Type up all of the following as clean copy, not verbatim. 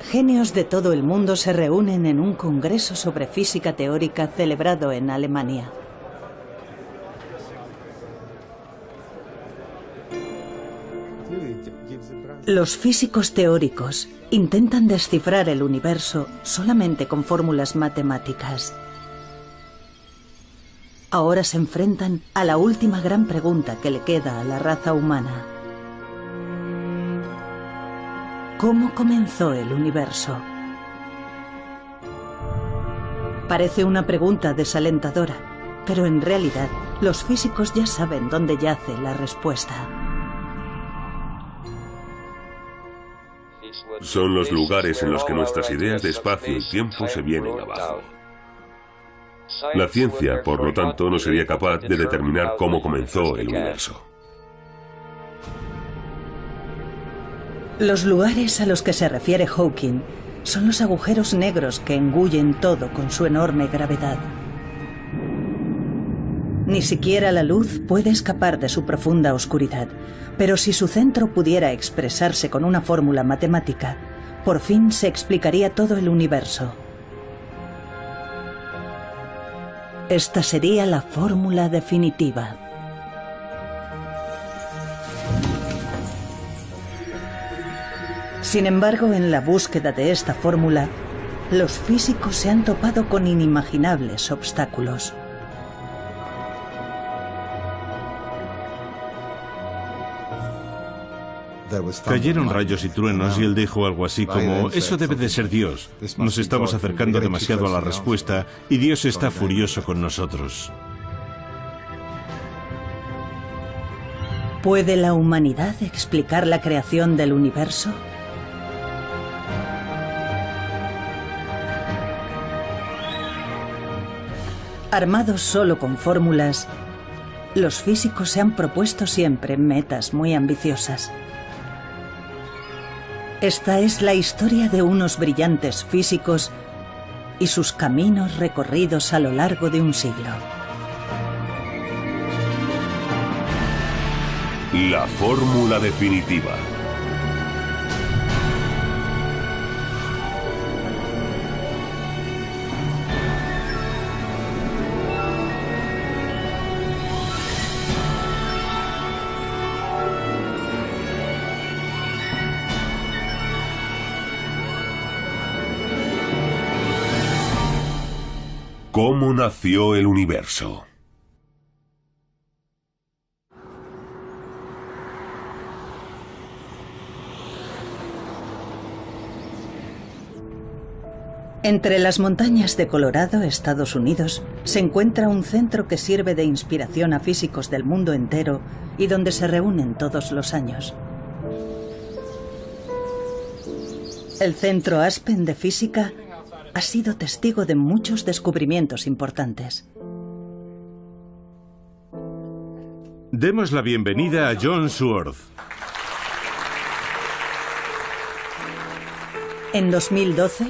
Genios de todo el mundo se reúnen en un congreso sobre física teórica celebrado en Alemania. Los físicos teóricos intentan descifrar el universo solamente con fórmulas matemáticas. Ahora se enfrentan a la última gran pregunta que le queda a la raza humana. ¿Cómo comenzó el universo? Parece una pregunta desalentadora, pero en realidad los físicos ya saben dónde yace la respuesta. Son los lugares en los que nuestras ideas de espacio y tiempo se vienen abajo. La ciencia, por lo tanto, no sería capaz de determinar cómo comenzó el universo. Los lugares a los que se refiere Hawking son los agujeros negros que engullen todo con su enorme gravedad. Ni siquiera la luz puede escapar de su profunda oscuridad, pero si su centro pudiera expresarse con una fórmula matemática, por fin se explicaría todo el universo. Esta sería la fórmula definitiva. Sin embargo, en la búsqueda de esta fórmula, los físicos se han topado con inimaginables obstáculos. Cayeron rayos y truenos y él dijo algo así como: eso debe de ser Dios. Nos estamos acercando demasiado a la respuesta y Dios está furioso con nosotros. ¿Puede la humanidad explicar la creación del universo? Armados solo con fórmulas, los físicos se han propuesto siempre metas muy ambiciosas. Esta es la historia de unos brillantes físicos y sus caminos recorridos a lo largo de un siglo. La fórmula definitiva. ¿Cómo nació el universo? Entre las montañas de Colorado, Estados Unidos, se encuentra un centro que sirve de inspiración a físicos del mundo entero y donde se reúnen todos los años. El Centro Aspen de Física ha sido testigo de muchos descubrimientos importantes. Demos la bienvenida a John Sworth. En 2012,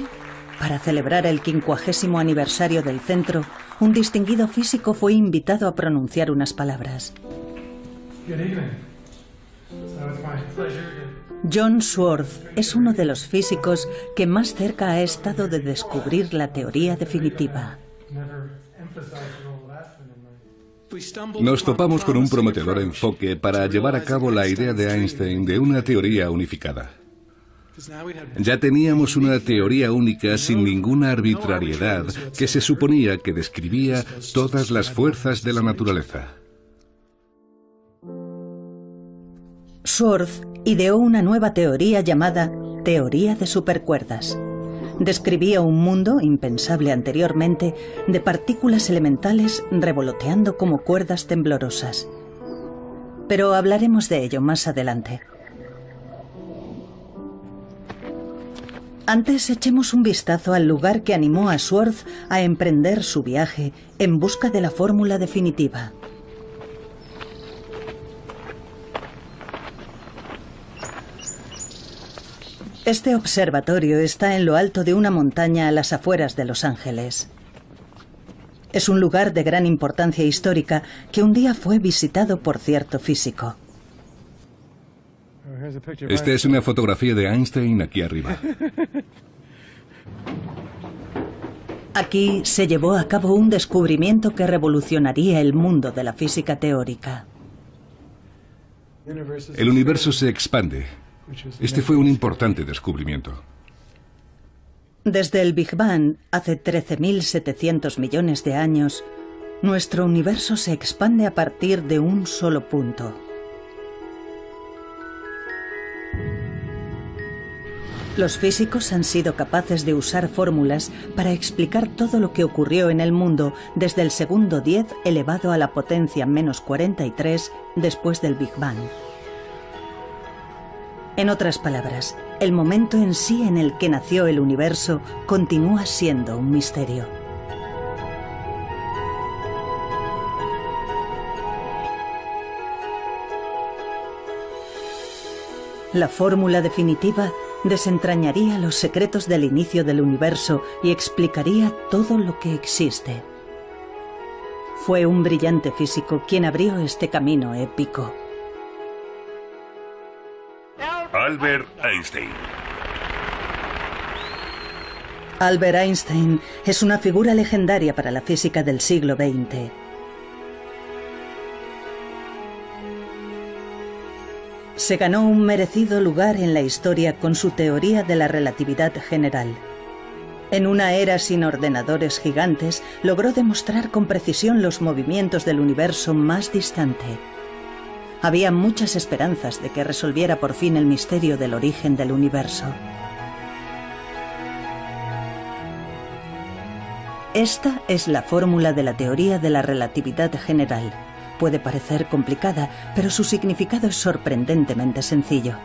para celebrar el 50º aniversario del centro, un distinguido físico fue invitado a pronunciar unas palabras. John Sworth es uno de los físicos que más cerca ha estado de descubrir la teoría definitiva. Nos topamos con un prometedor enfoque para llevar a cabo la idea de Einstein de una teoría unificada. Ya teníamos una teoría única sin ninguna arbitrariedad que se suponía que describía todas las fuerzas de la naturaleza. Sworth ideó una nueva teoría llamada teoría de supercuerdas. Describía un mundo impensable anteriormente de partículas elementales revoloteando como cuerdas temblorosas. Pero hablaremos de ello más adelante. Antes echemos un vistazo al lugar que animó a Sworth a emprender su viaje en busca de la fórmula definitiva. Este observatorio está en lo alto de una montaña a las afueras de Los Ángeles. Es un lugar de gran importancia histórica que un día fue visitado por cierto físico. Esta es una fotografía de Einstein aquí arriba. Aquí se llevó a cabo un descubrimiento que revolucionaría el mundo de la física teórica. El universo se expande. Este fue un importante descubrimiento. Desde el Big Bang, hace 13.700 millones de años, nuestro universo se expande a partir de un solo punto. Los físicos han sido capaces de usar fórmulas para explicar todo lo que ocurrió en el mundo desde el segundo 10 elevado a la potencia menos 43 después del Big Bang. En otras palabras, el momento en sí en el que nació el universo continúa siendo un misterio. La fórmula definitiva desentrañaría los secretos del inicio del universo y explicaría todo lo que existe. Fue un brillante físico quien abrió este camino épico. Albert Einstein. Albert Einstein es una figura legendaria para la física del siglo XX. Se ganó un merecido lugar en la historia con su teoría de la relatividad general. En una era sin ordenadores gigantes, logró demostrar con precisión los movimientos del universo más distante. Había muchas esperanzas de que resolviera por fin el misterio del origen del universo. Esta es la fórmula de la teoría de la relatividad general. Puede parecer complicada, pero su significado es sorprendentemente sencillo.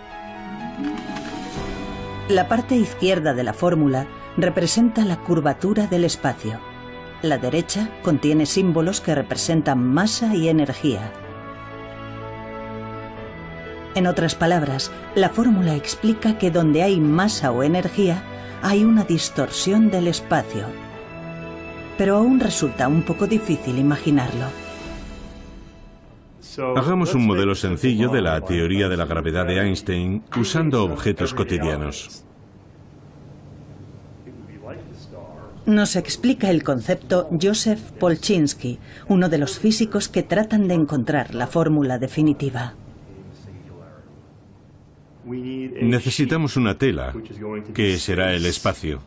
La parte izquierda de la fórmula representa la curvatura del espacio. La derecha contiene símbolos que representan masa y energía. En otras palabras, la fórmula explica que donde hay masa o energía, hay una distorsión del espacio. Pero aún resulta un poco difícil imaginarlo. Hagamos un modelo sencillo de la teoría de la gravedad de Einstein usando objetos cotidianos. Nos explica el concepto Joseph Polchinski, uno de los físicos que tratan de encontrar la fórmula definitiva. Necesitamos una tela, que será el espacio.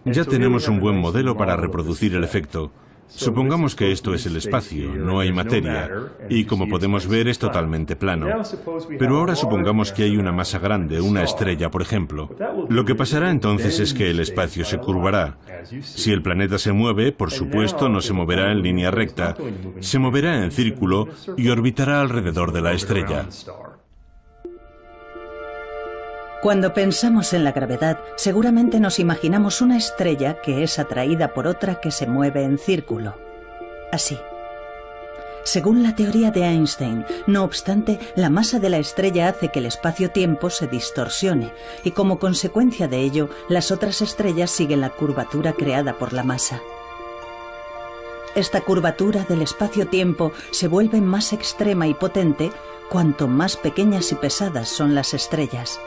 Ya tenemos un buen modelo para reproducir el efecto. Supongamos que esto es el espacio, no hay materia, y como podemos ver es totalmente plano. Pero ahora supongamos que hay una masa grande, una estrella, por ejemplo. Lo que pasará entonces es que el espacio se curvará. Si el planeta se mueve, por supuesto, no se moverá en línea recta, se moverá en círculo y orbitará alrededor de la estrella. Cuando pensamos en la gravedad, seguramente nos imaginamos una estrella que es atraída por otra que se mueve en círculo. Así. Según la teoría de Einstein, no obstante, la masa de la estrella hace que el espacio-tiempo se distorsione y como consecuencia de ello, las otras estrellas siguen la curvatura creada por la masa. Esta curvatura del espacio-tiempo se vuelve más extrema y potente cuanto más pequeñas y pesadas son las estrellas.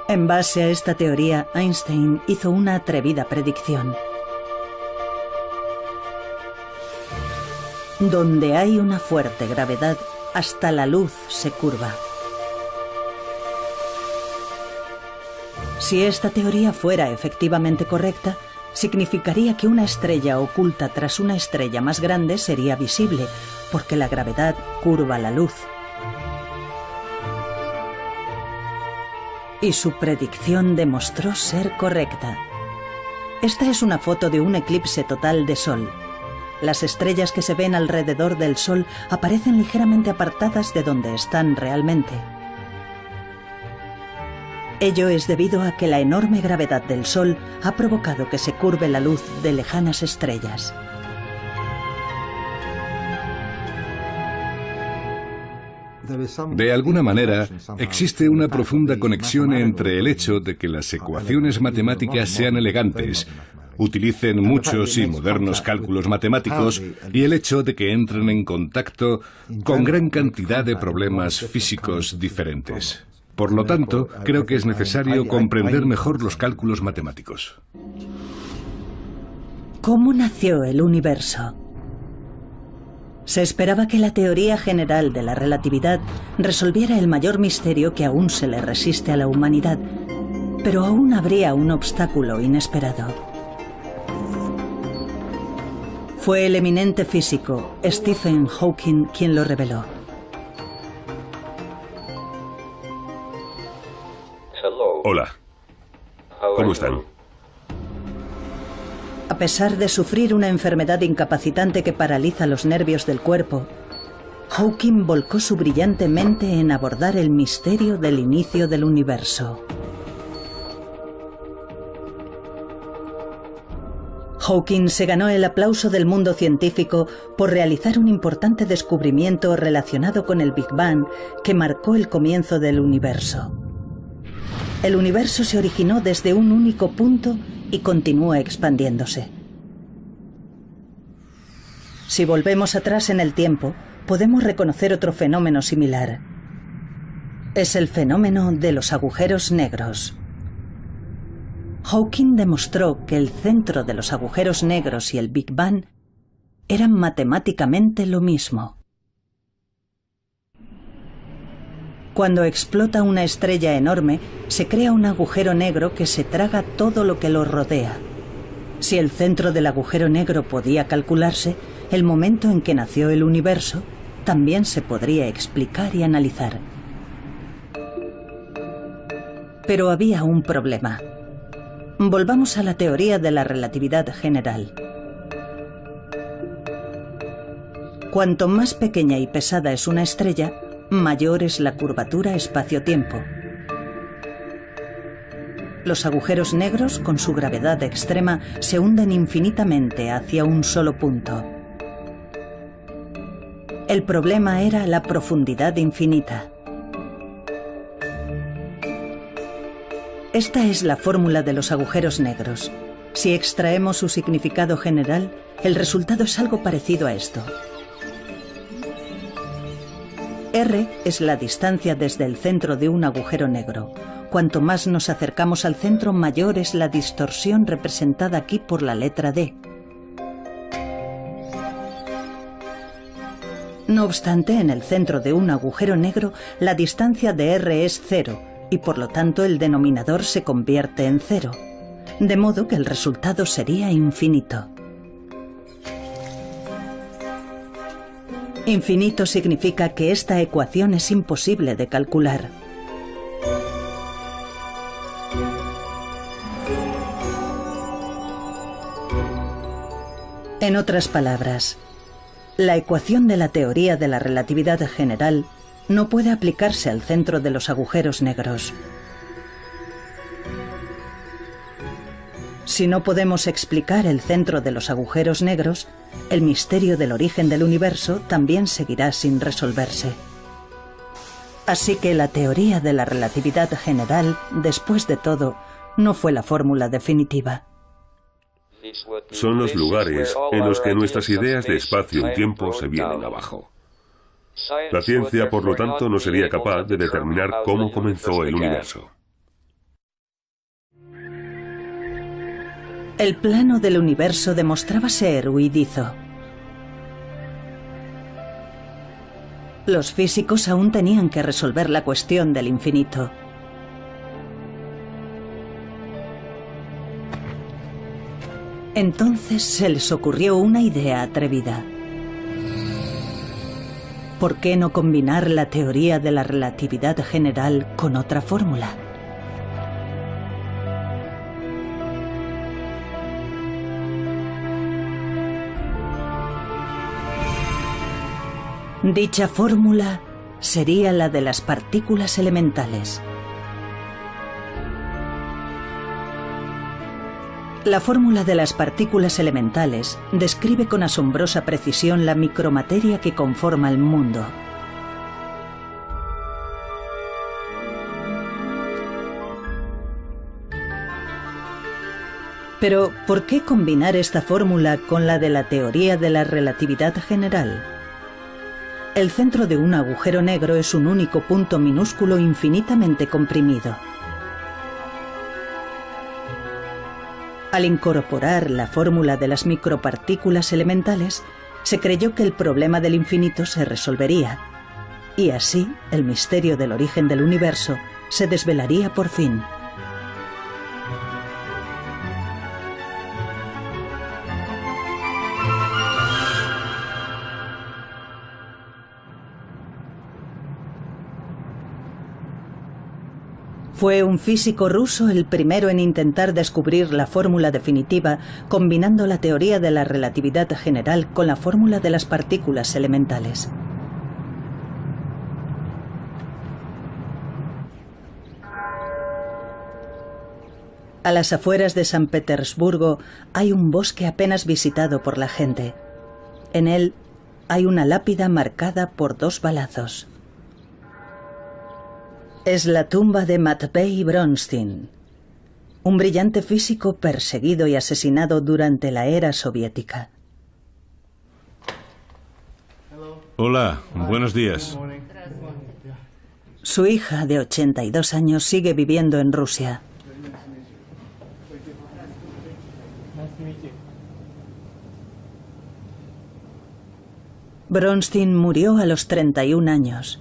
En base a esta teoría, Einstein hizo una atrevida predicción. Donde hay una fuerte gravedad, hasta la luz se curva. Si esta teoría fuera efectivamente correcta, significaría que una estrella oculta tras una estrella más grande sería visible, porque la gravedad curva la luz. Y su predicción demostró ser correcta. Esta es una foto de un eclipse total de Sol. Las estrellas que se ven alrededor del Sol aparecen ligeramente apartadas de donde están realmente. Ello es debido a que la enorme gravedad del Sol ha provocado que se curve la luz de lejanas estrellas. De alguna manera, existe una profunda conexión entre el hecho de que las ecuaciones matemáticas sean elegantes, utilicen muchos y modernos cálculos matemáticos y el hecho de que entren en contacto con gran cantidad de problemas físicos diferentes. Por lo tanto, creo que es necesario comprender mejor los cálculos matemáticos. ¿Cómo nació el universo? Se esperaba que la teoría general de la relatividad resolviera el mayor misterio que aún se le resiste a la humanidad, pero aún habría un obstáculo inesperado. Fue el eminente físico Stephen Hawking quien lo reveló. Hola. ¿Cómo están? A pesar de sufrir una enfermedad incapacitante que paraliza los nervios del cuerpo, Hawking volcó su brillante mente en abordar el misterio del inicio del universo. Hawking se ganó el aplauso del mundo científico por realizar un importante descubrimiento relacionado con el Big Bang que marcó el comienzo del universo. El universo se originó desde un único punto y continúa expandiéndose. Si volvemos atrás en el tiempo, podemos reconocer otro fenómeno similar. Es el fenómeno de los agujeros negros. Hawking demostró que el centro de los agujeros negros y el Big Bang eran matemáticamente lo mismo. Cuando explota una estrella enorme, se crea un agujero negro que se traga todo lo que lo rodea. Si el centro del agujero negro podía calcularse, el momento en que nació el universo también se podría explicar y analizar. Pero había un problema. Volvamos a la teoría de la relatividad general. Cuanto más pequeña y pesada es una estrella, mayor es la curvatura espacio-tiempo. Los agujeros negros, con su gravedad extrema, se hunden infinitamente hacia un solo punto. El problema era la profundidad infinita. Esta es la fórmula de los agujeros negros. Si extraemos su significado general, el resultado es algo parecido a esto. R es la distancia desde el centro de un agujero negro. Cuanto más nos acercamos al centro, mayor es la distorsión representada aquí por la letra D. No obstante, en el centro de un agujero negro, la distancia de R es 0, y por lo tanto el denominador se convierte en 0, de modo que el resultado sería infinito. Infinito significa que esta ecuación es imposible de calcular. En otras palabras, la ecuación de la teoría de la relatividad general no puede aplicarse al centro de los agujeros negros. Si no podemos explicar el centro de los agujeros negros, el misterio del origen del universo también seguirá sin resolverse. Así que la teoría de la relatividad general, después de todo, no fue la fórmula definitiva. Son los lugares en los que nuestras ideas de espacio y tiempo se vienen abajo. La ciencia, por lo tanto, no sería capaz de determinar cómo comenzó el universo. El plano del universo demostraba ser huidizo. Los físicos aún tenían que resolver la cuestión del infinito. Entonces se les ocurrió una idea atrevida. ¿Por qué no combinar la teoría de la relatividad general con otra fórmula? Dicha fórmula sería la de las partículas elementales. La fórmula de las partículas elementales describe con asombrosa precisión la micromateria que conforma el mundo. Pero, ¿por qué combinar esta fórmula con la de la teoría de la relatividad general? El centro de un agujero negro es un único punto minúsculo infinitamente comprimido. Al incorporar la fórmula de las micropartículas elementales, se creyó que el problema del infinito se resolvería, y así el misterio del origen del universo se desvelaría por fin. Fue un físico ruso el primero en intentar descubrir la fórmula definitiva combinando la teoría de la relatividad general con la fórmula de las partículas elementales. A las afueras de San Petersburgo hay un bosque apenas visitado por la gente. En él hay una lápida marcada por 2 balazos. Es la tumba de Matvei Bronstein, un brillante físico perseguido y asesinado durante la era soviética. Hola, buenos días. Su hija, de 82 años, sigue viviendo en Rusia. Bronstein murió a los 31 años.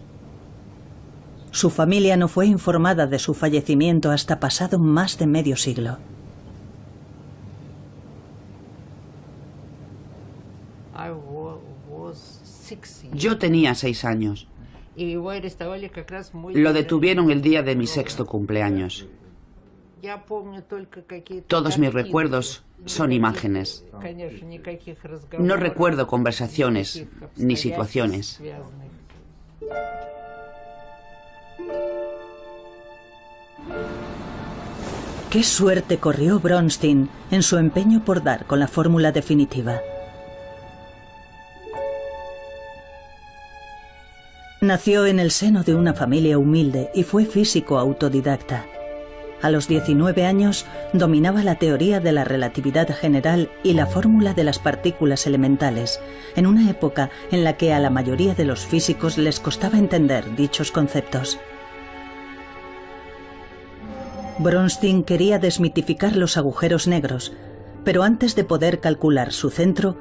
Su familia no fue informada de su fallecimiento hasta pasado más de medio siglo. Yo tenía 6 años. Lo detuvieron el día de mi 6º cumpleaños. Todos mis recuerdos son imágenes. No recuerdo conversaciones ni situaciones. Qué suerte corrió Bronstein en su empeño por dar con la fórmula definitiva. Nació en el seno de una familia humilde y fue físico autodidacta. A los 19 años dominaba la teoría de la relatividad general y la fórmula de las partículas elementales, en una época en la que a la mayoría de los físicos les costaba entender dichos conceptos. Bronstein quería desmitificar los agujeros negros, pero antes de poder calcular su centro,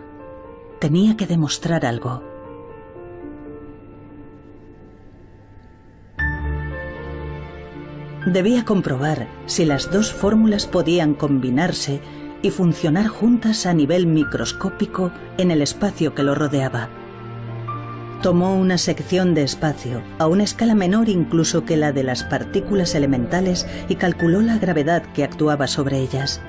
tenía que demostrar algo. Debía comprobar si las 2 fórmulas podían combinarse y funcionar juntas a nivel microscópico en el espacio que lo rodeaba. Tomó una sección de espacio, a una escala menor incluso que la de las partículas elementales, y calculó la gravedad que actuaba sobre ellas.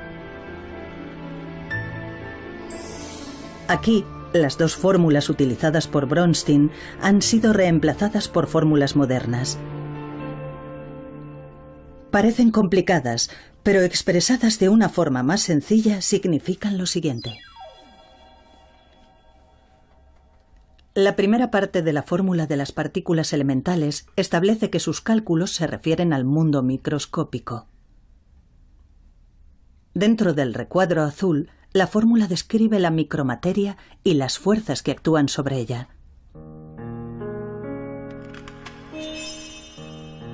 Aquí, las 2 fórmulas utilizadas por Bronstein han sido reemplazadas por fórmulas modernas. Parecen complicadas, pero expresadas de una forma más sencilla significan lo siguiente. La primera parte de la fórmula de las partículas elementales establece que sus cálculos se refieren al mundo microscópico. Dentro del recuadro azul, la fórmula describe la micromateria y las fuerzas que actúan sobre ella.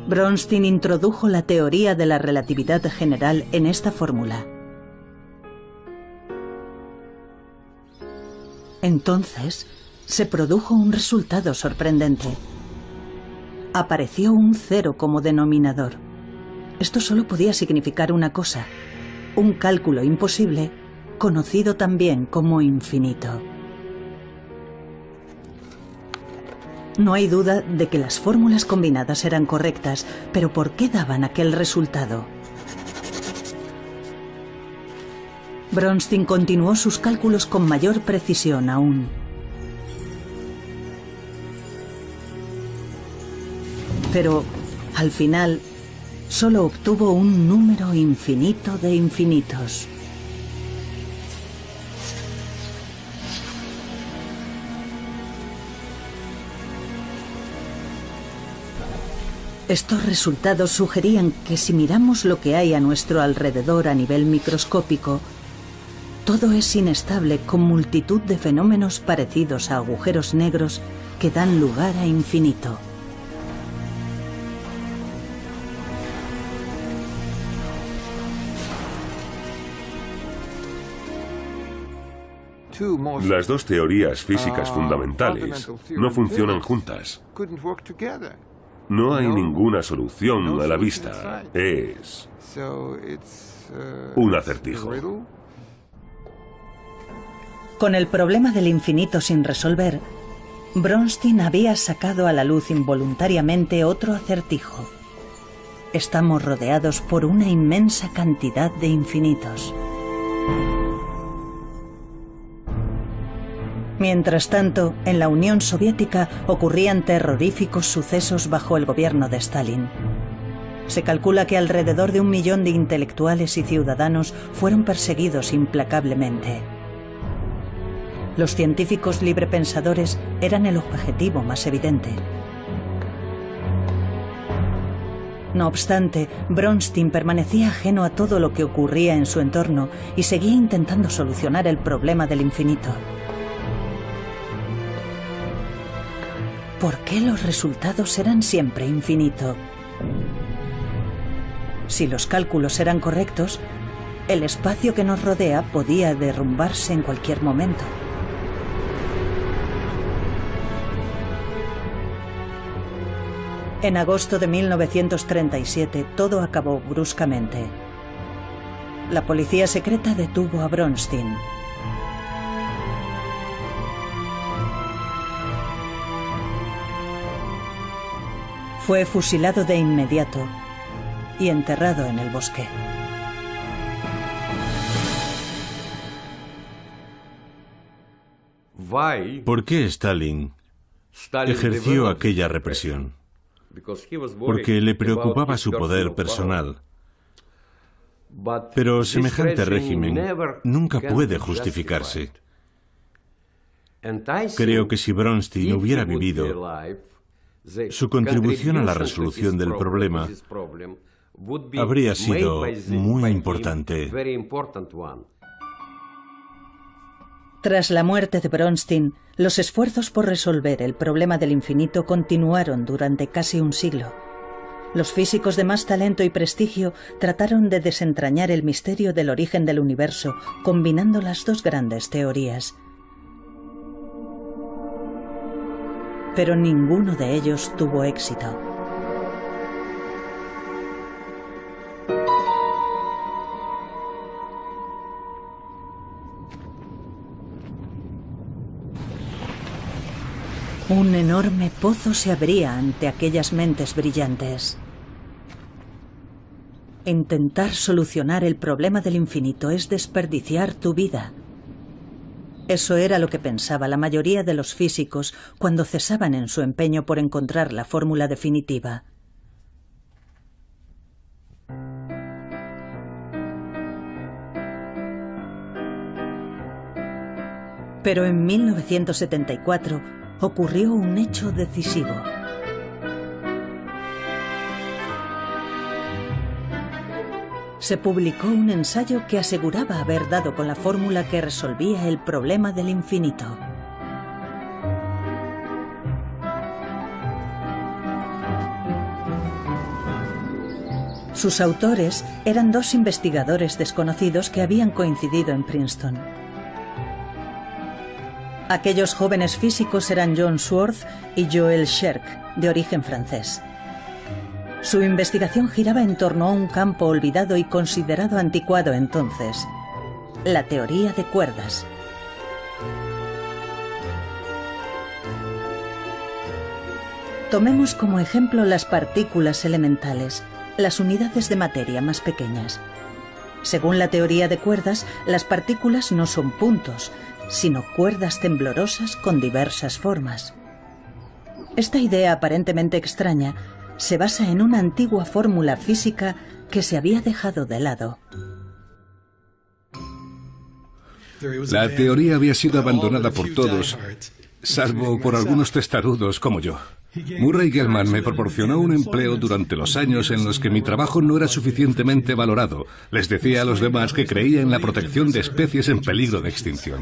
Bronstein introdujo la teoría de la relatividad general en esta fórmula. Entonces, se produjo un resultado sorprendente. Apareció un 0 como denominador. Esto solo podía significar una cosa: un cálculo imposible, conocido también como infinito. No hay duda de que las fórmulas combinadas eran correctas, pero ¿por qué daban aquel resultado? Bronstein continuó sus cálculos con mayor precisión aún. Pero, al final, solo obtuvo un número infinito de infinitos. Estos resultados sugerían que si miramos lo que hay a nuestro alrededor a nivel microscópico, Todo es inestable, con multitud de fenómenos parecidos a agujeros negros que dan lugar a infinito. Las dos teorías físicas fundamentales no funcionan juntas. No hay ninguna solución a la vista. Es un acertijo. Con el problema del infinito sin resolver, Bronstein había sacado a la luz involuntariamente otro acertijo. Estamos rodeados por una inmensa cantidad de infinitos. Mientras tanto, en la Unión Soviética ocurrían terroríficos sucesos bajo el gobierno de Stalin. Se calcula que alrededor de 1 millón de intelectuales y ciudadanos fueron perseguidos implacablemente. Los científicos librepensadores eran el objetivo más evidente. No obstante, Bronstein permanecía ajeno a todo lo que ocurría en su entorno y seguía intentando solucionar el problema del infinito. ¿Por qué los resultados eran siempre infinito? Si los cálculos eran correctos, el espacio que nos rodea podía derrumbarse en cualquier momento. En agosto de 1937, todo acabó bruscamente. La policía secreta detuvo a Bronstein. Fue fusilado de inmediato y enterrado en el bosque. ¿Por qué Stalin ejerció aquella represión? Porque le preocupaba su poder personal. Pero semejante régimen nunca puede justificarse. Creo que si Bronstein hubiera vivido, su contribución a la resolución del problema habría sido muy importante. Tras la muerte de Bronstein, los esfuerzos por resolver el problema del infinito continuaron durante casi un siglo. Los físicos de más talento y prestigio trataron de desentrañar el misterio del origen del universo, combinando las dos grandes teorías. Pero ninguno de ellos tuvo éxito. Un enorme pozo se abría ante aquellas mentes brillantes. Intentar solucionar el problema del infinito es desperdiciar tu vida. Eso era lo que pensaba la mayoría de los físicos cuando cesaban en su empeño por encontrar la fórmula definitiva. Pero en 1974 ocurrió un hecho decisivo. Se publicó un ensayo que aseguraba haber dado con la fórmula que resolvía el problema del infinito. Sus autores eran dos investigadores desconocidos que habían coincidido en Princeton. Aquellos jóvenes físicos eran John Swartz y Joel Scherk, de origen francés. Su investigación giraba en torno a un campo olvidado y considerado anticuado entonces: la teoría de cuerdas. Tomemos como ejemplo las partículas elementales, las unidades de materia más pequeñas. Según la teoría de cuerdas, las partículas no son puntos, sino cuerdas temblorosas con diversas formas. Esta idea aparentemente extraña se basa en una antigua fórmula física que se había dejado de lado. La teoría había sido abandonada por todos, salvo por algunos testarudos como yo. Murray Gell-Mann me proporcionó un empleo durante los años en los que mi trabajo no era suficientemente valorado. Les decía a los demás que creía en la protección de especies en peligro de extinción.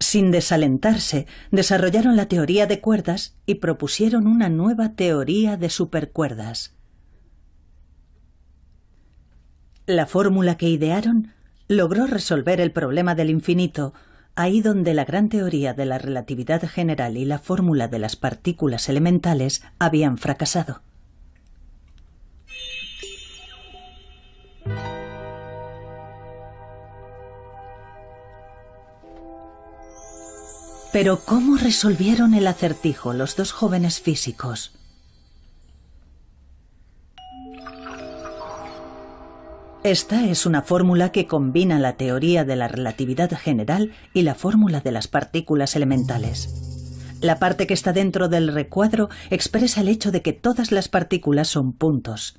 Sin desalentarse, desarrollaron la teoría de cuerdas y propusieron una nueva teoría de supercuerdas. La fórmula que idearon logró resolver el problema del infinito, ahí donde la gran teoría de la relatividad general y la fórmula de las partículas elementales habían fracasado. Pero ¿cómo resolvieron el acertijo los dos jóvenes físicos? Esta es una fórmula que combina la teoría de la relatividad general y la fórmula de las partículas elementales. La parte que está dentro del recuadro expresa el hecho de que todas las partículas son puntos.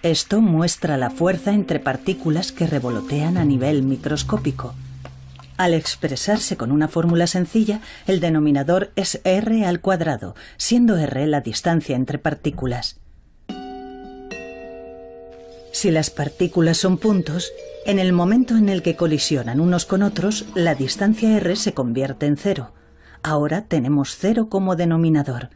Esto muestra la fuerza entre partículas que revolotean a nivel microscópico. Al expresarse con una fórmula sencilla, el denominador es r², siendo r la distancia entre partículas. Si las partículas son puntos, en el momento en el que colisionan unos con otros, la distancia r se convierte en 0. Ahora tenemos 0 como denominador.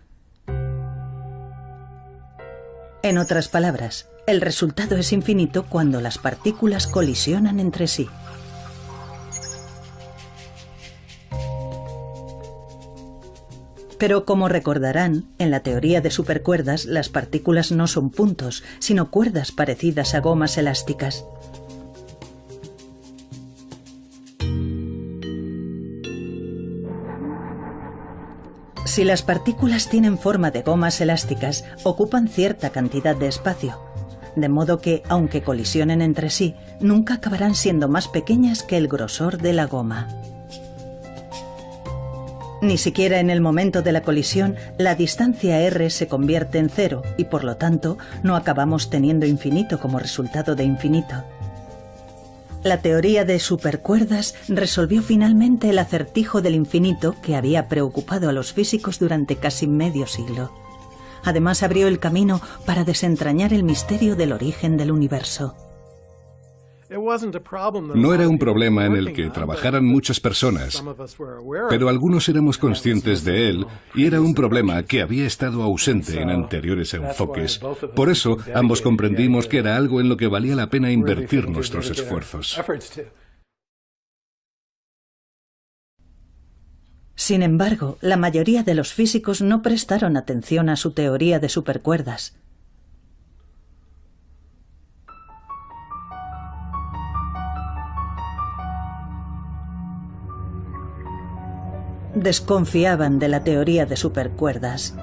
En otras palabras, el resultado es infinito cuando las partículas colisionan entre sí. Pero como recordarán, en la teoría de supercuerdas las partículas no son puntos, sino cuerdas parecidas a gomas elásticas. Si las partículas tienen forma de gomas elásticas, ocupan cierta cantidad de espacio, de modo que, aunque colisionen entre sí, nunca acabarán siendo más pequeñas que el grosor de la goma. Ni siquiera en el momento de la colisión, la distancia r se convierte en 0 y por lo tanto no acabamos teniendo infinito como resultado de infinito. La teoría de supercuerdas resolvió finalmente el acertijo del infinito que había preocupado a los físicos durante casi medio siglo. Además abrió el camino para desentrañar el misterio del origen del universo. No era un problema en el que trabajaran muchas personas, pero algunos éramos conscientes de él y era un problema que había estado ausente en anteriores enfoques. Por eso, ambos comprendimos que era algo en lo que valía la pena invertir nuestros esfuerzos. Sin embargo, la mayoría de los físicos no prestaron atención a su teoría de supercuerdas. Desconfiaban de la teoría de supercuerdas.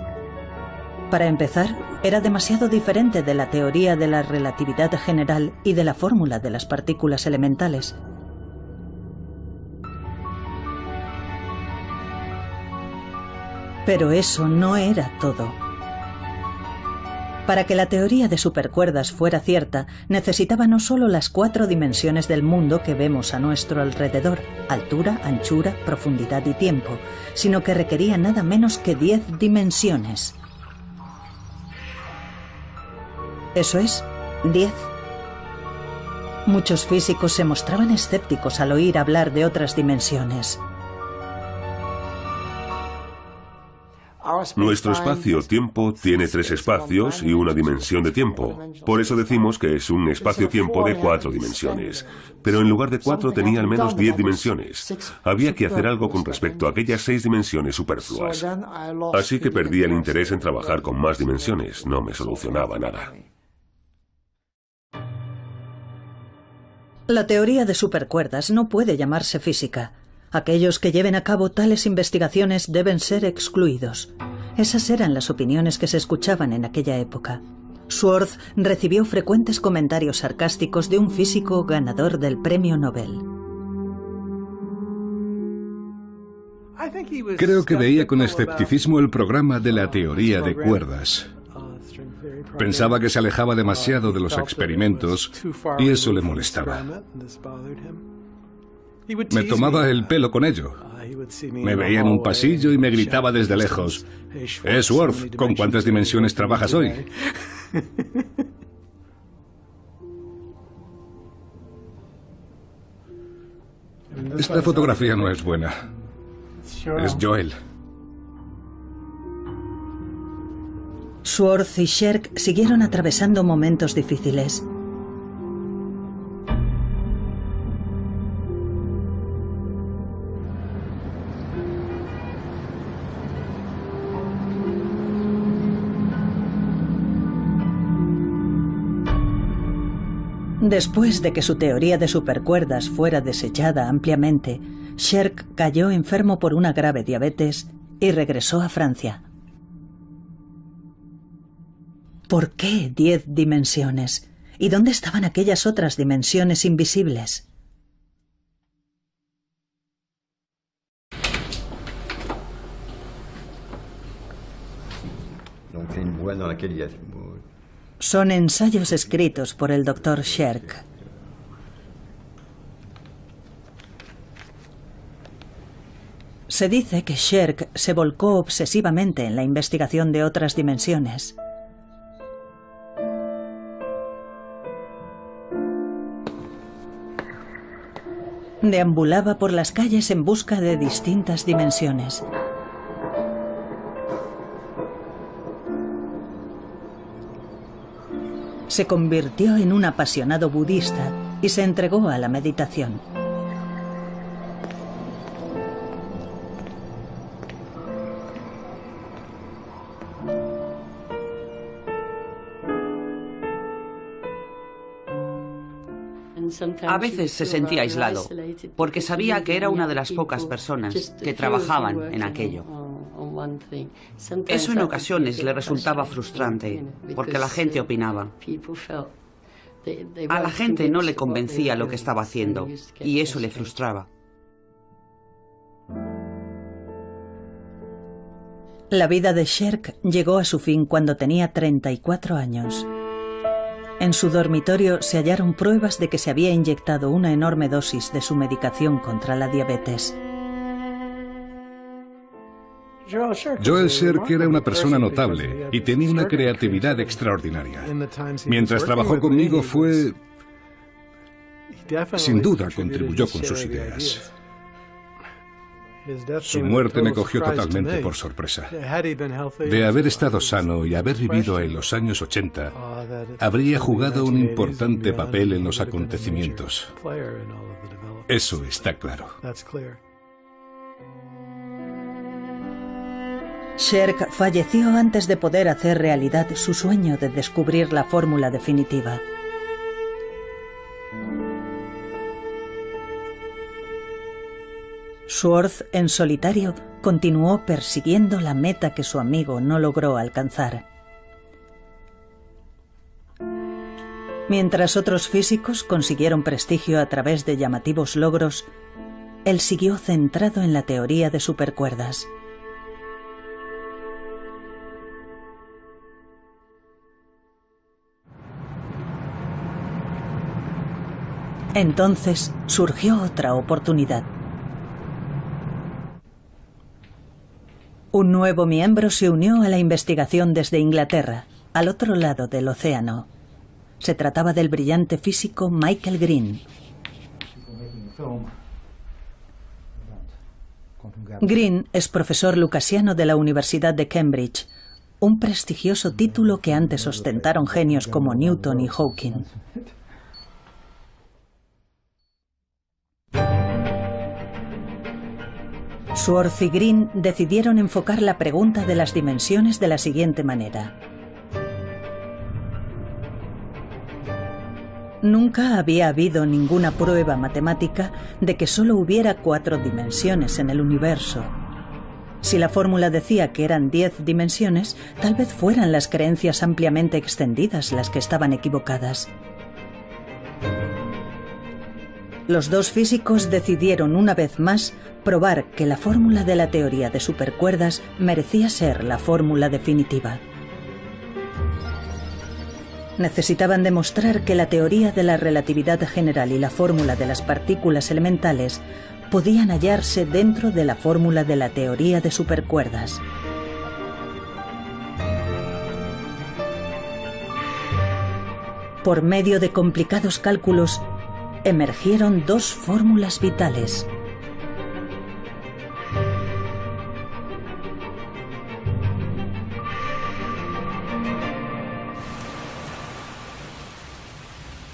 Para empezar, era demasiado diferente de la teoría de la relatividad general y de la fórmula de las partículas elementales. Pero eso no era todo. Para que la teoría de supercuerdas fuera cierta, necesitaba no solo las 4 dimensiones del mundo que vemos a nuestro alrededor, altura, anchura, profundidad y tiempo, sino que requería nada menos que 10 dimensiones. Eso es, 10. Muchos físicos se mostraban escépticos al oír hablar de otras dimensiones. Nuestro espacio-tiempo tiene 3 espacios y una dimensión de tiempo. Por eso decimos que es un espacio-tiempo de 4 dimensiones. Pero en lugar de 4 tenía al menos 10 dimensiones. Había que hacer algo con respecto a aquellas 6 dimensiones superfluas. Así que perdí el interés en trabajar con más dimensiones. No me solucionaba nada. La teoría de supercuerdas no puede llamarse física. Aquellos que lleven a cabo tales investigaciones deben ser excluidos. Esas eran las opiniones que se escuchaban en aquella época. Schwartz recibió frecuentes comentarios sarcásticos de un físico ganador del premio Nobel. Creo que veía con escepticismo el programa de la teoría de cuerdas. Pensaba que se alejaba demasiado de los experimentos y eso le molestaba. Me tomaba el pelo con ello. Me veía en un pasillo y me gritaba desde lejos: Schwartz, ¿con cuántas dimensiones trabajas hoy? Esta fotografía no es buena. Es Joel. Schwartz y Sherk siguieron atravesando momentos difíciles. Después de que su teoría de supercuerdas fuera desechada ampliamente, Sherk cayó enfermo por una grave diabetes y regresó a Francia. ¿Por qué 10 dimensiones? ¿Y dónde estaban aquellas otras dimensiones invisibles? Son ensayos escritos por el Dr. Sherk. Se dice que Sherk se volcó obsesivamente en la investigación de otras dimensiones. Deambulaba por las calles en busca de distintas dimensiones. Se convirtió en un apasionado budista y se entregó a la meditación. A veces se sentía aislado, porque sabía que era una de las pocas personas que trabajaban en aquello. Eso en ocasiones le resultaba frustrante, porque la gente opinaba. A la gente no le convencía lo que estaba haciendo, y eso le frustraba. La vida de Sherk llegó a su fin cuando tenía 34 años. En su dormitorio se hallaron pruebas de que se había inyectado una enorme dosis de su medicación contra la diabetes. Joel Sherk era una persona notable y tenía una creatividad extraordinaria. Mientras trabajó conmigo sin duda contribuyó con sus ideas. Su muerte me cogió totalmente por sorpresa. De haber estado sano y haber vivido en los años 80, habría jugado un importante papel en los acontecimientos. Eso está claro. Sherk falleció antes de poder hacer realidad su sueño de descubrir la fórmula definitiva. Schwartz, en solitario, continuó persiguiendo la meta que su amigo no logró alcanzar. Mientras otros físicos consiguieron prestigio a través de llamativos logros, él siguió centrado en la teoría de supercuerdas. Entonces surgió otra oportunidad. Un nuevo miembro se unió a la investigación desde Inglaterra, al otro lado del océano. Se trataba del brillante físico Michael Green. Green es profesor lucasiano de la Universidad de Cambridge, un prestigioso título que antes ostentaron genios como Newton y Hawking. Schwartz y Green decidieron enfocar la pregunta de las dimensiones de la siguiente manera. Nunca había habido ninguna prueba matemática de que solo hubiera 4 dimensiones en el universo. Si la fórmula decía que eran 10 dimensiones, tal vez fueran las creencias ampliamente extendidas las que estaban equivocadas. Los dos físicos decidieron una vez más probar que la fórmula de la teoría de supercuerdas merecía ser la fórmula definitiva. Necesitaban demostrar que la teoría de la relatividad general y la fórmula de las partículas elementales podían hallarse dentro de la fórmula de la teoría de supercuerdas. Por medio de complicados cálculos, emergieron dos fórmulas vitales.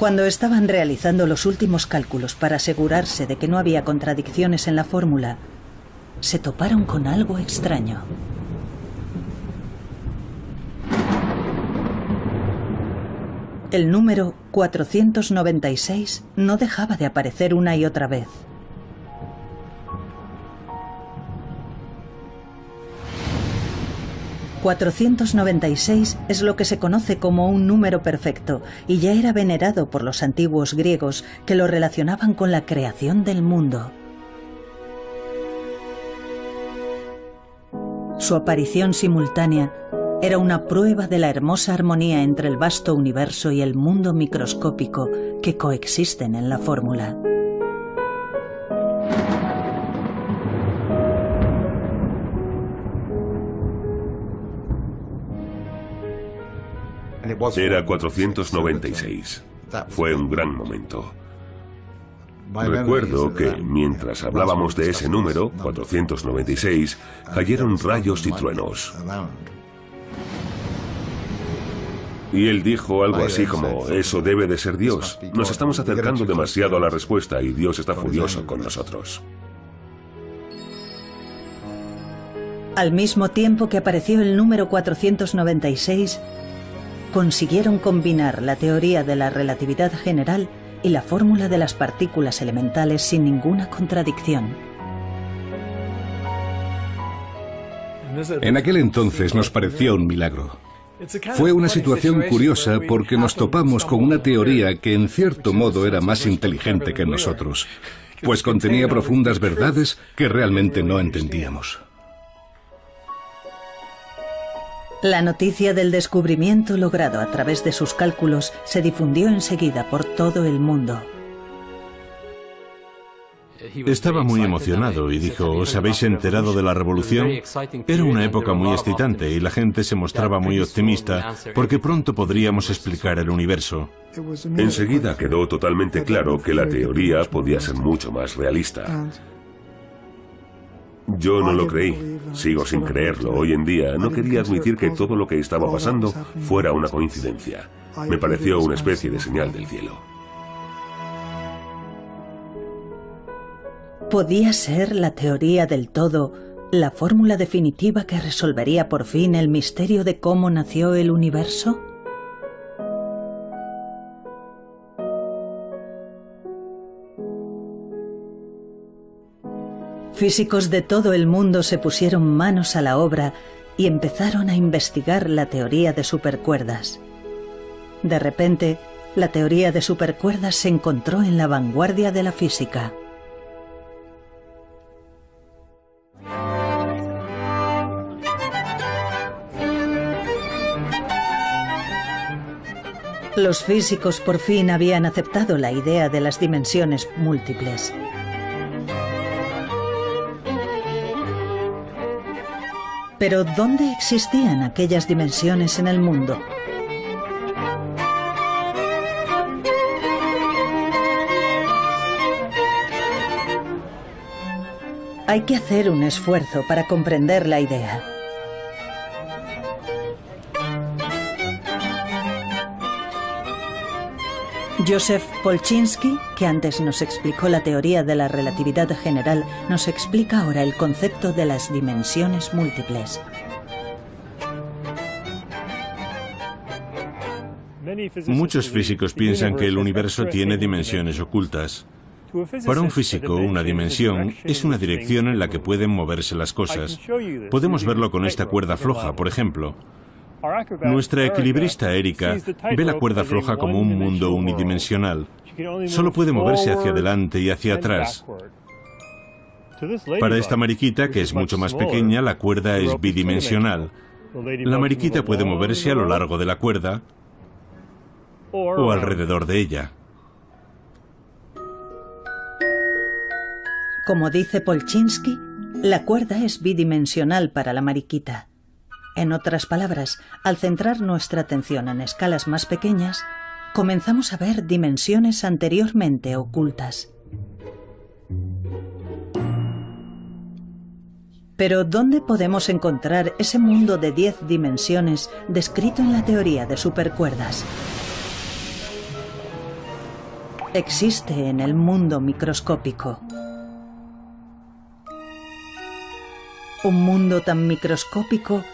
Cuando estaban realizando los últimos cálculos para asegurarse de que no había contradicciones en la fórmula, se toparon con algo extraño. El número 496 no dejaba de aparecer una y otra vez. ...496 es lo que se conoce como un número perfecto y ya era venerado por los antiguos griegos que lo relacionaban con la creación del mundo. Su aparición simultánea era una prueba de la hermosa armonía entre el vasto universo y el mundo microscópico que coexisten en la fórmula. Era 496. Fue un gran momento. Recuerdo que, mientras hablábamos de ese número, 496, cayeron rayos y truenos. Y él dijo algo así como, eso debe de ser Dios. Nos estamos acercando demasiado a la respuesta y Dios está furioso con nosotros. Al mismo tiempo que apareció el número 496, consiguieron combinar la teoría de la relatividad general y la fórmula de las partículas elementales sin ninguna contradicción. En aquel entonces nos pareció un milagro. Fue una situación curiosa porque nos topamos con una teoría que en cierto modo era más inteligente que nosotros, pues contenía profundas verdades que realmente no entendíamos. La noticia del descubrimiento logrado a través de sus cálculos se difundió enseguida por todo el mundo. Estaba muy emocionado y dijo, ¿os habéis enterado de la revolución? Era una época muy excitante y la gente se mostraba muy optimista porque pronto podríamos explicar el universo. Enseguida quedó totalmente claro que la teoría podía ser mucho más realista. Yo no lo creí, sigo sin creerlo hoy en día. No quería admitir que todo lo que estaba pasando fuera una coincidencia. Me pareció una especie de señal del cielo. ¿Podía ser la teoría del todo la fórmula definitiva que resolvería por fin el misterio de cómo nació el universo? Físicos de todo el mundo se pusieron manos a la obra y empezaron a investigar la teoría de supercuerdas. De repente, la teoría de supercuerdas se encontró en la vanguardia de la física. Los físicos por fin habían aceptado la idea de las dimensiones múltiples. Pero ¿dónde existían aquellas dimensiones en el mundo? Hay que hacer un esfuerzo para comprender la idea. Joseph Polchinski, que antes nos explicó la teoría de la relatividad general, nos explica ahora el concepto de las dimensiones múltiples. Muchos físicos piensan que el universo tiene dimensiones ocultas. Para un físico, una dimensión es una dirección en la que pueden moverse las cosas. Podemos verlo con esta cuerda floja, por ejemplo. Nuestra equilibrista Erika ve la cuerda floja como un mundo unidimensional. Solo puede moverse hacia adelante y hacia atrás. Para esta mariquita, que es mucho más pequeña, la cuerda es bidimensional. La mariquita puede moverse a lo largo de la cuerda o alrededor de ella. Como dice Polchinski, la cuerda es bidimensional para la mariquita. En otras palabras, al centrar nuestra atención en escalas más pequeñas, comenzamos a ver dimensiones anteriormente ocultas. Pero ¿dónde podemos encontrar ese mundo de 10 dimensiones descrito en la teoría de supercuerdas? Existe en el mundo microscópico. Un mundo tan microscópico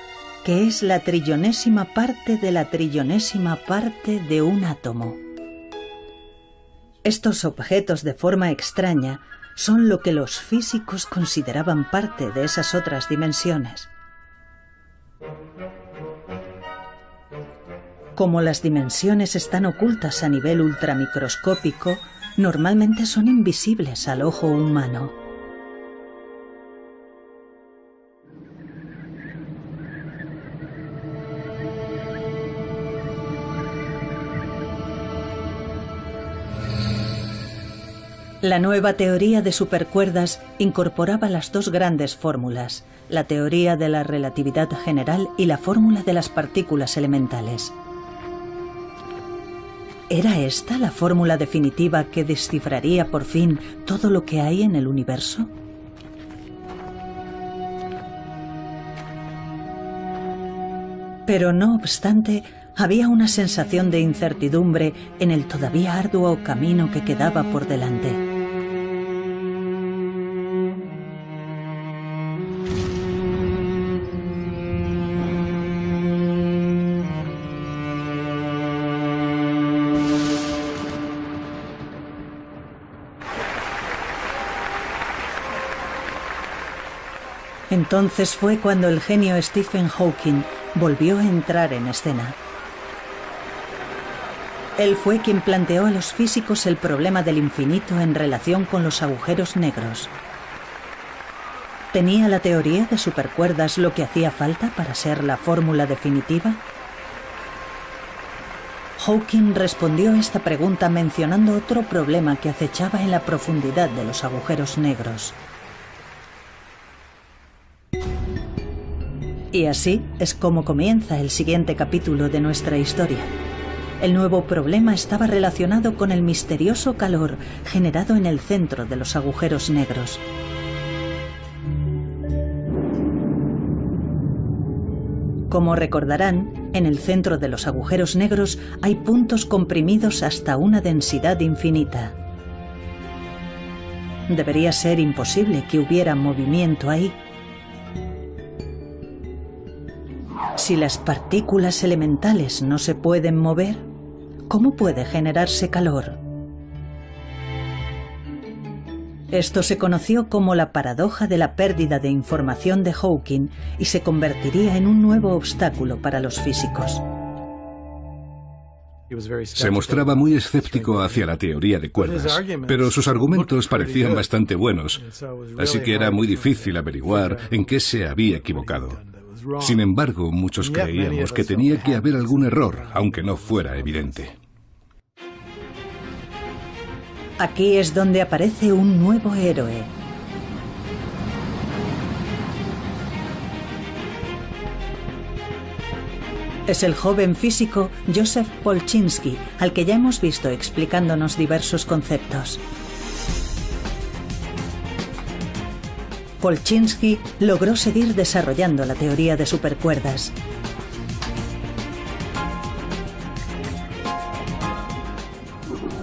que es la trillonésima parte de la trillonésima parte de un átomo. Estos objetos de forma extraña son lo que los físicos consideraban parte de esas otras dimensiones. Como las dimensiones están ocultas a nivel ultramicroscópico, normalmente son invisibles al ojo humano. La nueva teoría de supercuerdas incorporaba las dos grandes fórmulas, la teoría de la relatividad general y la fórmula de las partículas elementales. ¿Era esta la fórmula definitiva que descifraría por fin todo lo que hay en el universo? Pero no obstante, había una sensación de incertidumbre en el todavía arduo camino que quedaba por delante. Entonces fue cuando el genio Stephen Hawking volvió a entrar en escena. Él fue quien planteó a los físicos el problema del infinito en relación con los agujeros negros. ¿Tenía la teoría de supercuerdas lo que hacía falta para ser la fórmula definitiva? Hawking respondió a esta pregunta mencionando otro problema que acechaba en la profundidad de los agujeros negros. Y así es como comienza el siguiente capítulo de nuestra historia. El nuevo problema estaba relacionado con el misterioso calor generado en el centro de los agujeros negros. Como recordarán, en el centro de los agujeros negros hay puntos comprimidos hasta una densidad infinita. Debería ser imposible que hubiera movimiento ahí. Si las partículas elementales no se pueden mover, ¿cómo puede generarse calor? Esto se conoció como la paradoja de la pérdida de información de Hawking y se convertiría en un nuevo obstáculo para los físicos. Se mostraba muy escéptico hacia la teoría de cuerdas, pero sus argumentos parecían bastante buenos, así que era muy difícil averiguar en qué se había equivocado. Sin embargo, muchos creíamos que tenía que haber algún error, aunque no fuera evidente. Aquí es donde aparece un nuevo héroe. Es el joven físico Joseph Polchinski, al que ya hemos visto explicándonos diversos conceptos. Polchinski logró seguir desarrollando la teoría de supercuerdas.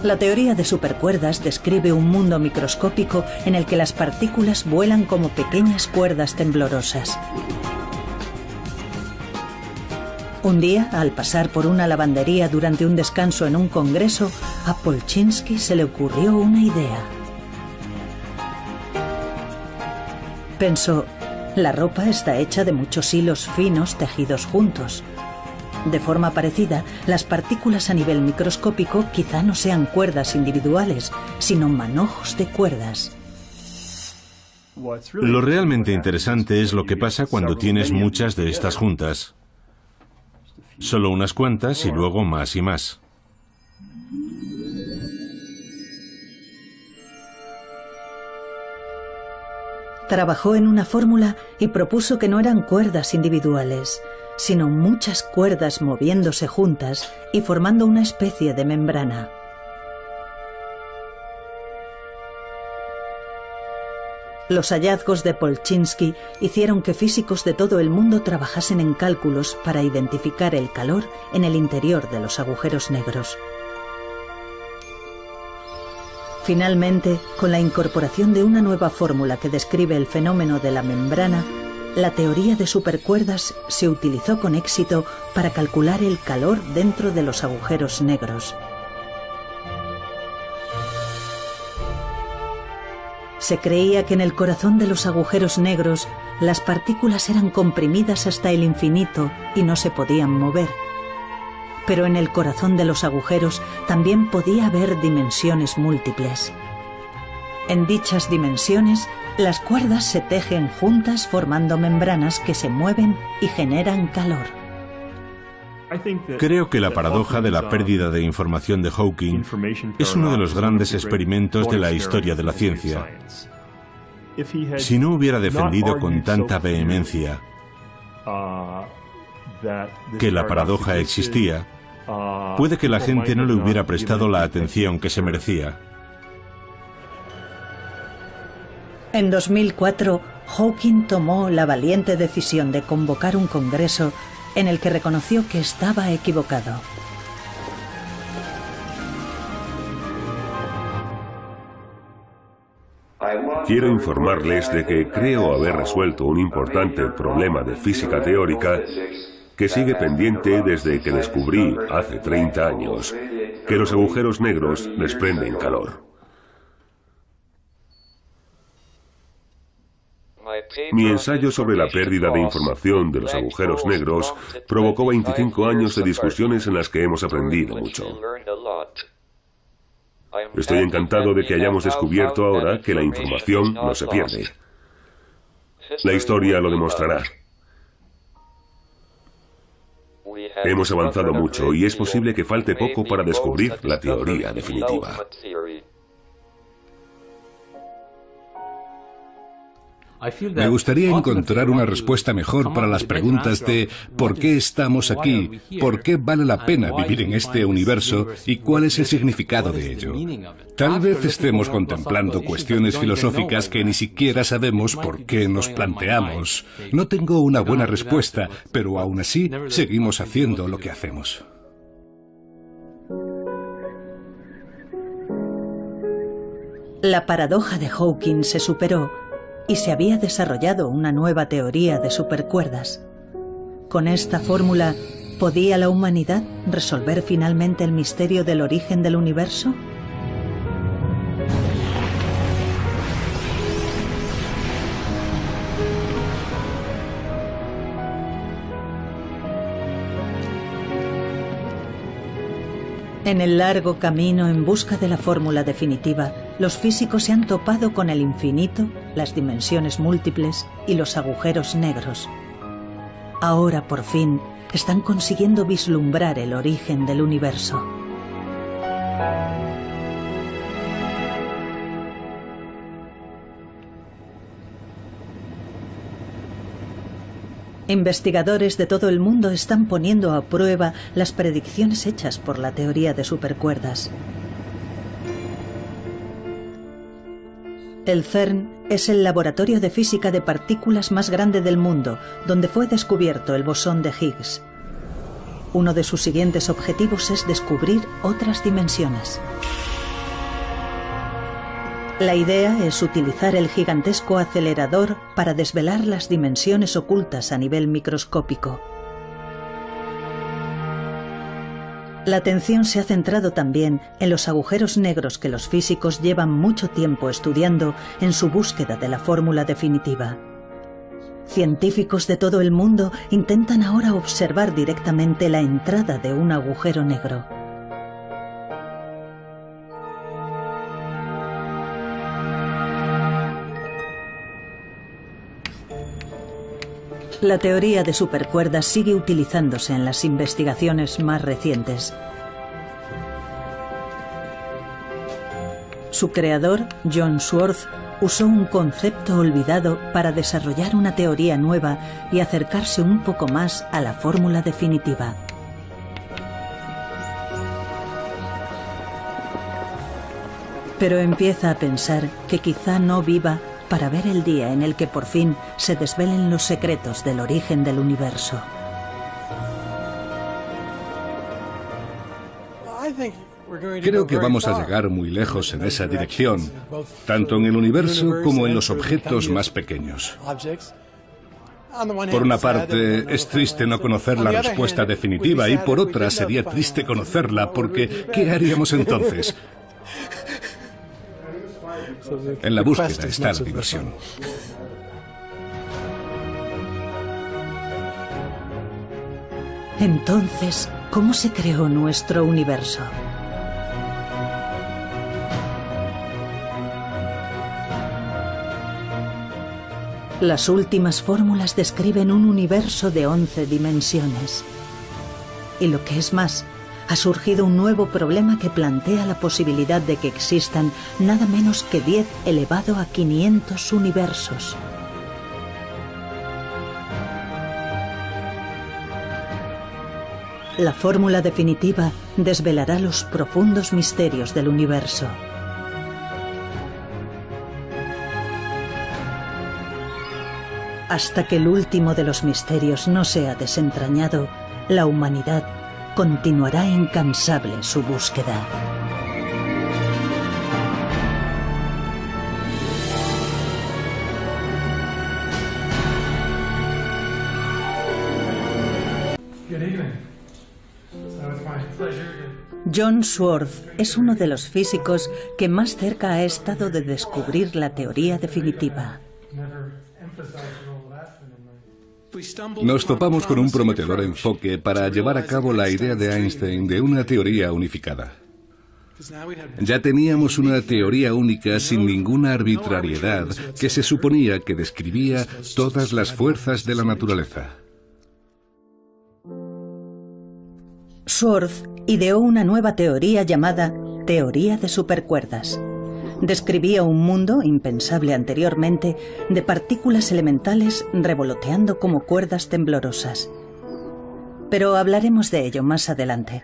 La teoría de supercuerdas describe un mundo microscópico en el que las partículas vuelan como pequeñas cuerdas temblorosas. Un día, al pasar por una lavandería durante un descanso en un congreso, a Polchinski se le ocurrió una idea. Pensó, la ropa está hecha de muchos hilos finos tejidos juntos. De forma parecida, las partículas a nivel microscópico quizá no sean cuerdas individuales, sino manojos de cuerdas. Lo realmente interesante es lo que pasa cuando tienes muchas de estas juntas. Solo unas cuantas y luego más y más. Trabajó en una fórmula y propuso que no eran cuerdas individuales, sino muchas cuerdas moviéndose juntas y formando una especie de membrana. Los hallazgos de Polchinski hicieron que físicos de todo el mundo trabajasen en cálculos para identificar el calor en el interior de los agujeros negros. Finalmente, con la incorporación de una nueva fórmula que describe el fenómeno de la membrana, la teoría de supercuerdas se utilizó con éxito para calcular el calor dentro de los agujeros negros. Se creía que en el corazón de los agujeros negros las partículas eran comprimidas hasta el infinito y no se podían mover. Pero en el corazón de los agujeros también podía haber dimensiones múltiples. En dichas dimensiones, las cuerdas se tejen juntas formando membranas que se mueven y generan calor. Creo que la paradoja de la pérdida de información de Hawking es uno de los grandes experimentos de la historia de la ciencia. Si no hubiera defendido con tanta vehemencia que la paradoja existía, puede que la gente no le hubiera prestado la atención que se merecía. En 2004, Hawking tomó la valiente decisión de convocar un congreso en el que reconoció que estaba equivocado. Quiero informarles de que creo haber resuelto un importante problema de física teórica que sigue pendiente desde que descubrí, hace 30 años, que los agujeros negros desprenden calor. Mi ensayo sobre la pérdida de información de los agujeros negros provocó 25 años de discusiones en las que hemos aprendido mucho. Estoy encantado de que hayamos descubierto ahora que la información no se pierde. La historia lo demostrará. Hemos avanzado mucho y es posible que falte poco para descubrir la teoría definitiva. Me gustaría encontrar una respuesta mejor para las preguntas de ¿por qué estamos aquí? ¿Por qué vale la pena vivir en este universo? ¿Y cuál es el significado de ello? Tal vez estemos contemplando cuestiones filosóficas que ni siquiera sabemos por qué nos planteamos. No tengo una buena respuesta, pero aún así seguimos haciendo lo que hacemos. La paradoja de Hawking se superó y se había desarrollado una nueva teoría de supercuerdas. Con esta fórmula, ¿podía la humanidad resolver finalmente el misterio del origen del universo? En el largo camino en busca de la fórmula definitiva, los físicos se han topado con el infinito, las dimensiones múltiples y los agujeros negros. Ahora, por fin, están consiguiendo vislumbrar el origen del universo. Investigadores de todo el mundo están poniendo a prueba las predicciones hechas por la teoría de supercuerdas. El CERN es el laboratorio de física de partículas más grande del mundo, donde fue descubierto el bosón de Higgs. Uno de sus siguientes objetivos es descubrir otras dimensiones. La idea es utilizar el gigantesco acelerador para desvelar las dimensiones ocultas a nivel microscópico. La atención se ha centrado también en los agujeros negros que los físicos llevan mucho tiempo estudiando en su búsqueda de la fórmula definitiva. Científicos de todo el mundo intentan ahora observar directamente la entrada de un agujero negro. La teoría de supercuerdas sigue utilizándose en las investigaciones más recientes. Su creador, John Swartz, usó un concepto olvidado para desarrollar una teoría nueva y acercarse un poco más a la fórmula definitiva. Pero empieza a pensar que quizá no viva para ver el día en el que por fin se desvelen los secretos del origen del universo. Creo que vamos a llegar muy lejos en esa dirección, tanto en el universo como en los objetos más pequeños. Por una parte, es triste no conocer la respuesta definitiva y por otra sería triste conocerla porque ¿qué haríamos entonces? En la búsqueda está la diversión. Entonces, ¿cómo se creó nuestro universo? Las últimas fórmulas describen un universo de 11 dimensiones. Y lo que es más, ha surgido un nuevo problema que plantea la posibilidad de que existan nada menos que 10 elevado a 500 universos. La fórmula definitiva desvelará los profundos misterios del universo. Hasta que el último de los misterios no sea desentrañado, la humanidad continuará incansable su búsqueda. John Swartz es uno de los físicos que más cerca ha estado de descubrir la teoría definitiva. Nos topamos con un prometedor enfoque para llevar a cabo la idea de Einstein de una teoría unificada. Ya teníamos una teoría única sin ninguna arbitrariedad que se suponía que describía todas las fuerzas de la naturaleza. Swartz ideó una nueva teoría llamada teoría de supercuerdas. Describía un mundo impensable anteriormente de partículas elementales revoloteando como cuerdas temblorosas. Pero hablaremos de ello más adelante.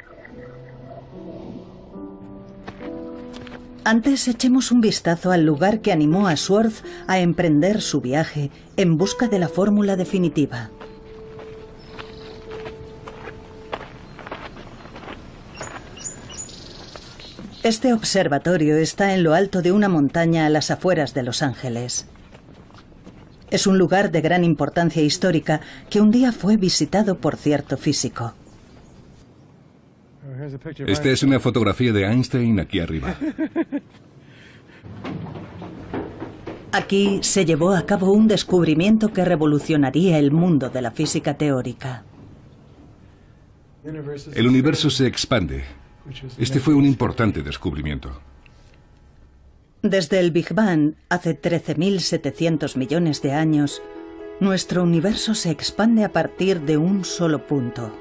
Antes echemos un vistazo al lugar que animó a Swartz a emprender su viaje en busca de la fórmula definitiva. Este observatorio está en lo alto de una montaña a las afueras de Los Ángeles. Es un lugar de gran importancia histórica que un día fue visitado por cierto físico. Esta es una fotografía de Einstein aquí arriba. Aquí se llevó a cabo un descubrimiento que revolucionaría el mundo de la física teórica. El universo se expande. Este fue un importante descubrimiento. Desde el Big Bang, hace 13.700 millones de años, nuestro universo se expande a partir de un solo punto.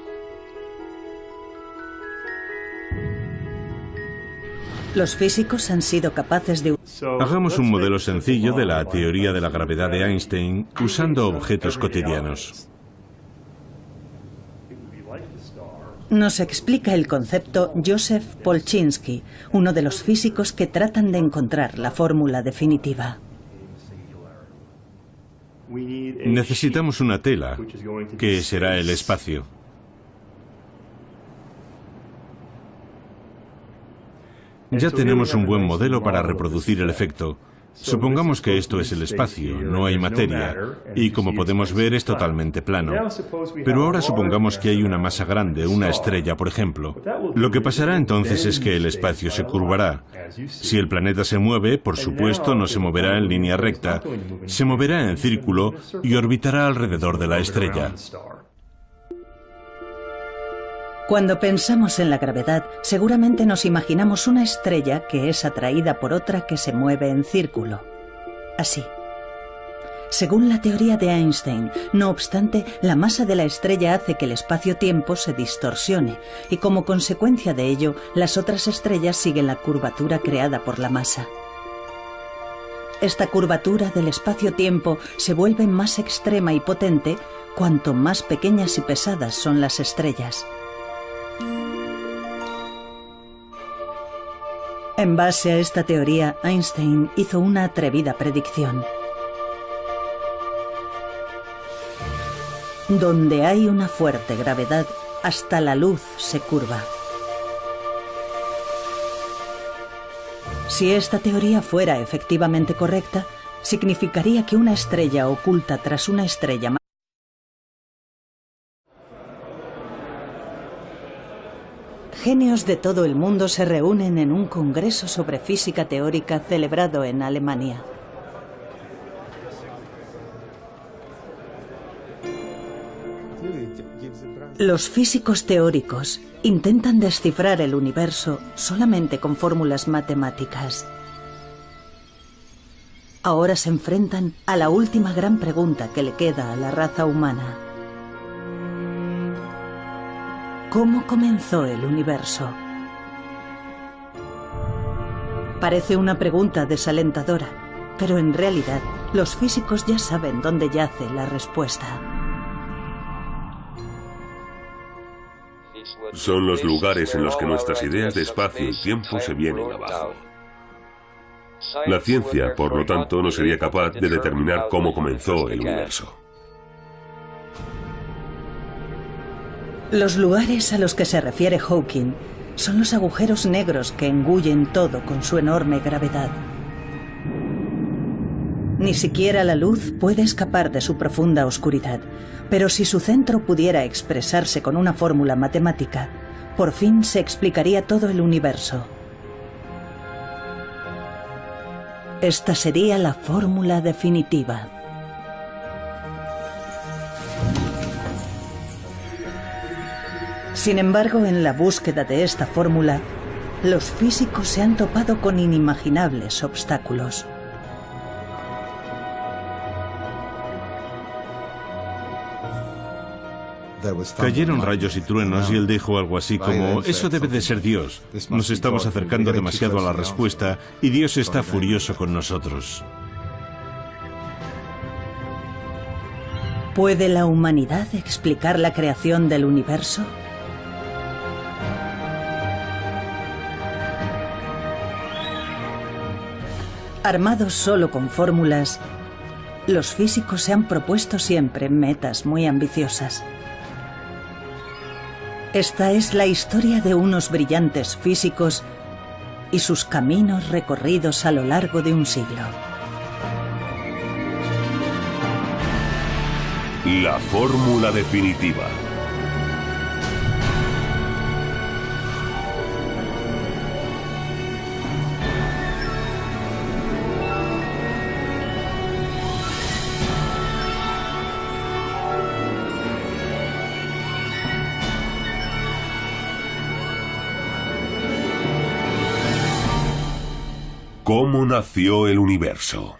Los físicos han sido capaces de... Hagamos un modelo sencillo de la teoría de la gravedad de Einstein usando objetos cotidianos. Nos explica el concepto Joseph Polchinski, uno de los físicos que tratan de encontrar la fórmula definitiva. Necesitamos una tela, que será el espacio. Ya tenemos un buen modelo para reproducir el efecto. Supongamos que esto es el espacio, no hay materia, y como podemos ver es totalmente plano. Pero ahora supongamos que hay una masa grande, una estrella, por ejemplo. Lo que pasará entonces es que el espacio se curvará. Si el planeta se mueve, por supuesto, no se moverá en línea recta, se moverá en círculo y orbitará alrededor de la estrella. Cuando pensamos en la gravedad, seguramente nos imaginamos una estrella que es atraída por otra que se mueve en círculo. Así. Según la teoría de Einstein, no obstante, la masa de la estrella hace que el espacio-tiempo se distorsione y como consecuencia de ello, las otras estrellas siguen la curvatura creada por la masa. Esta curvatura del espacio-tiempo se vuelve más extrema y potente cuanto más pequeñas y pesadas son las estrellas. En base a esta teoría, Einstein hizo una atrevida predicción. Donde hay una fuerte gravedad, hasta la luz se curva. Si esta teoría fuera efectivamente correcta, significaría que una estrella oculta tras una estrella más. Genios de todo el mundo se reúnen en un congreso sobre física teórica celebrado en Alemania. Los físicos teóricos intentan descifrar el universo solamente con fórmulas matemáticas. Ahora se enfrentan a la última gran pregunta que le queda a la raza humana. ¿Cómo comenzó el universo? Parece una pregunta desalentadora, pero en realidad los físicos ya saben dónde yace la respuesta. Son los lugares en los que nuestras ideas de espacio y tiempo se vienen abajo. La ciencia, por lo tanto, no sería capaz de determinar cómo comenzó el universo. Los lugares a los que se refiere Hawking son los agujeros negros que engullen todo con su enorme gravedad. Ni siquiera la luz puede escapar de su profunda oscuridad, pero si su centro pudiera expresarse con una fórmula matemática, por fin se explicaría todo el universo. Esta sería la fórmula definitiva. Sin embargo, en la búsqueda de esta fórmula, los físicos se han topado con inimaginables obstáculos. Cayeron rayos y truenos y él dijo algo así como: eso debe de ser Dios. Nos estamos acercando demasiado a la respuesta y Dios está furioso con nosotros. ¿Puede la humanidad explicar la creación del universo? Armados solo con fórmulas, los físicos se han propuesto siempre metas muy ambiciosas. Esta es la historia de unos brillantes físicos y sus caminos recorridos a lo largo de un siglo. La fórmula definitiva. ¿Cómo nació el universo?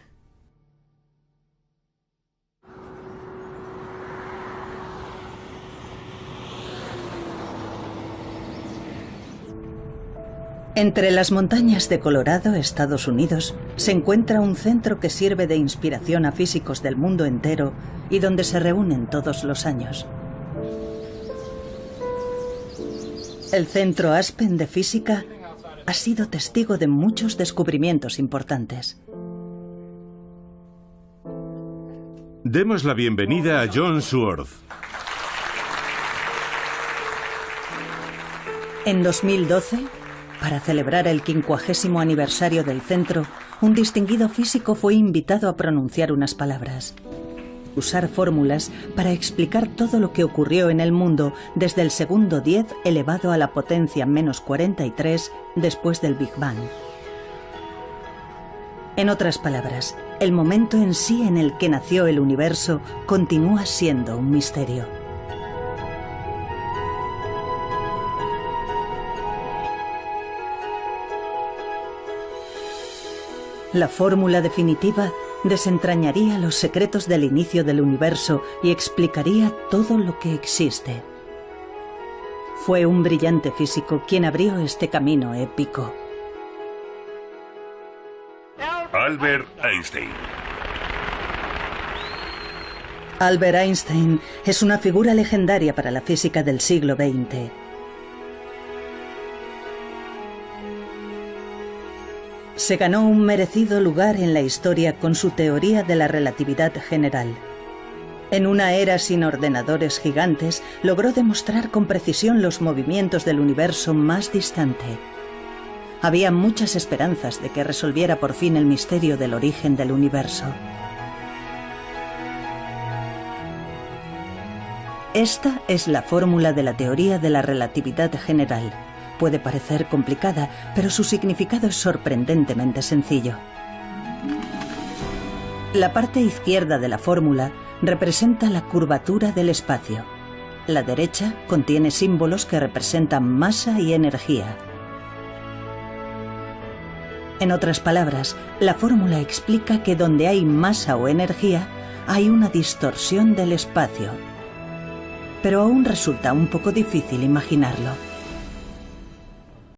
Entre las montañas de Colorado, Estados Unidos, se encuentra un centro que sirve de inspiración a físicos del mundo entero y donde se reúnen todos los años. El Centro Aspen de Física ha sido testigo de muchos descubrimientos importantes. Demos la bienvenida a John Sworth. En 2012, para celebrar el 50º aniversario del centro, un distinguido físico fue invitado a pronunciar unas palabras. Usar fórmulas para explicar todo lo que ocurrió en el mundo desde el segundo 10 elevado a la potencia menos 43 después del Big Bang. En otras palabras, el momento en sí en el que nació el universo continúa siendo un misterio. La fórmula definitiva desentrañaría los secretos del inicio del universo y explicaría todo lo que existe. Fue un brillante físico quien abrió este camino épico. Albert Einstein. Albert Einstein es una figura legendaria para la física del siglo XX. Se ganó un merecido lugar en la historia con su teoría de la relatividad general. En una era sin ordenadores gigantes, logró demostrar con precisión los movimientos del universo más distante. Había muchas esperanzas de que resolviera por fin el misterio del origen del universo. Esta es la fórmula de la teoría de la relatividad general. Puede parecer complicada, pero su significado es sorprendentemente sencillo. La parte izquierda de la fórmula representa la curvatura del espacio. La derecha contiene símbolos que representan masa y energía. En otras palabras, la fórmula explica que donde hay masa o energía, hay una distorsión del espacio. Pero aún resulta un poco difícil imaginarlo.